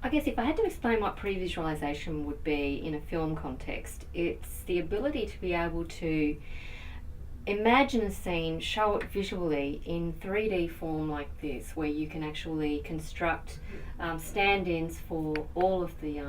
I guess if I had to explain what pre-visualization would be in a film context, it's the ability to be able to imagine a scene, show it visually in 3D form like this, where you can actually construct stand-ins for all of the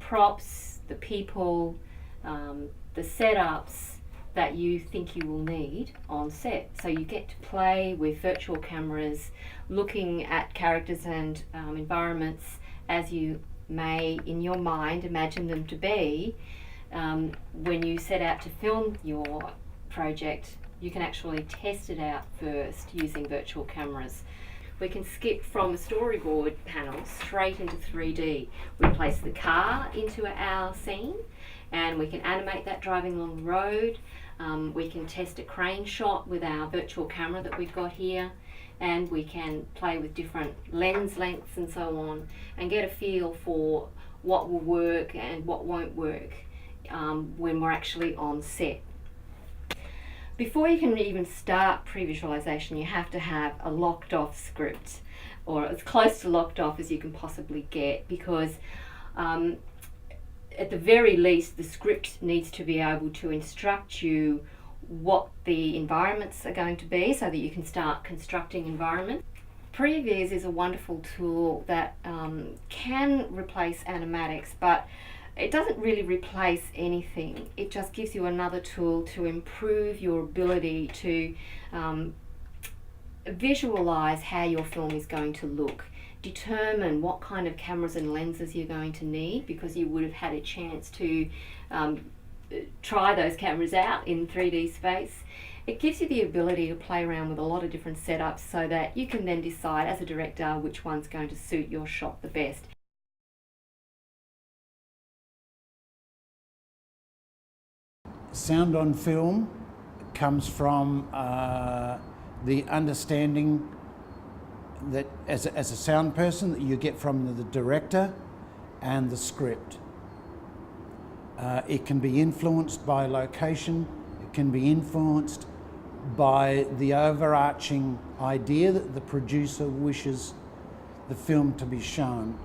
props, the people, the setups that you think you will need on set. So you get to play with virtual cameras, looking at characters and environments as you may in your mind imagine them to be. When you set out to film your project, you can actually test it out first using virtual cameras. We can skip from a storyboard panel straight into 3D. We place the car into our scene and we can animate that driving along the road. We can test a crane shot with our virtual camera that we've got here, and we can play with different lens lengths and so on and get a feel for what will work and what won't work when we're actually on set. Before you can even start pre-visualization, you have to have a locked off script, or as close to locked off as you can possibly get, because at the very least the script needs to be able to instruct you what the environments are going to be so that you can start constructing environment. Previs is a wonderful tool that can replace animatics, but it doesn't really replace anything. It just gives you another tool to improve your ability to visualize how your film is going to look. Determine what kind of cameras and lenses you're going to need, because you would have had a chance to try those cameras out in 3D space. It gives you the ability to play around with a lot of different setups so that you can then decide as a director which one's going to suit your shot the best. Sound on film comes from the understanding that as a sound person that you get from the director and the script. It can be influenced by location, it can be influenced by the overarching idea that the producer wishes the film to be shown.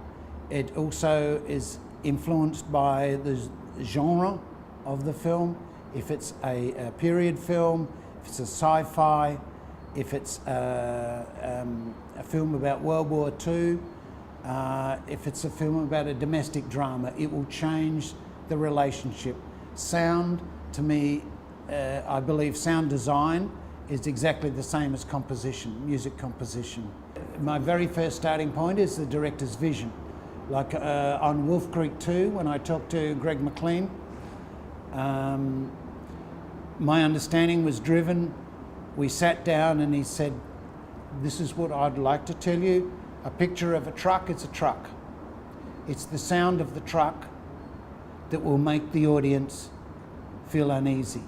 It also is influenced by the genre of the film. If it's a period film, if it's a sci-fi, if it's a film about World War II, if it's a film about a domestic drama, it will change the relationship. Sound, to me, I believe sound design is exactly the same as composition, music composition. My very first starting point is the director's vision. Like on Wolf Creek 2, when I talked to Greg McLean, my understanding was driven. We sat down and he said, this is what I'd like to tell you. A picture of a truck is a truck. It's the sound of the truck that will make the audience feel uneasy.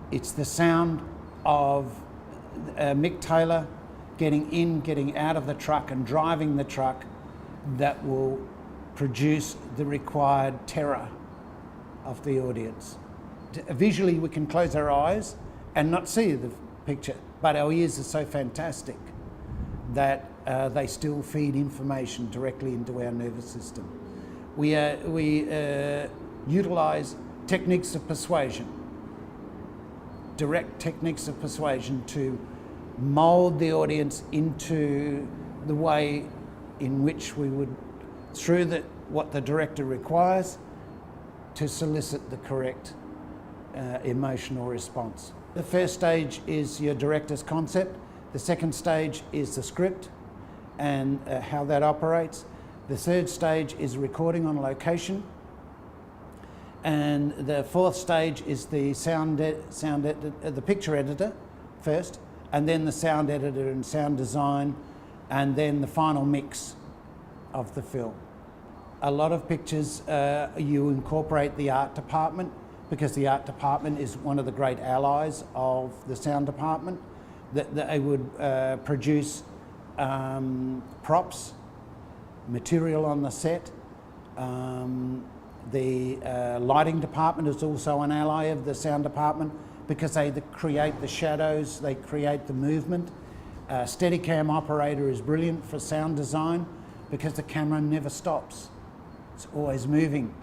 It's the sound of Mick Taylor getting in, getting out of the truck and driving the truck that will produce the required terror of the audience. Visually, we can close our eyes and not see the picture, but our ears are so fantastic that they still feed information directly into our nervous system. We utilize techniques of persuasion, direct techniques of persuasion to mold the audience into the way in which we would, through what the director requires, to solicit the correct emotional response. The first stage is your director's concept. The second stage is the script and how that operates. The third stage is recording on location. And the fourth stage is the the picture editor first, and then the sound editor and sound design, and then the final mix of the film. A lot of pictures you incorporate the art department, because the art department is one of the great allies of the sound department. That they would produce props, material on the set. The lighting department is also an ally of the sound department because they create the shadows, they create the movement. Steadicam operator is brilliant for sound design. because the camera never stops. It's always moving.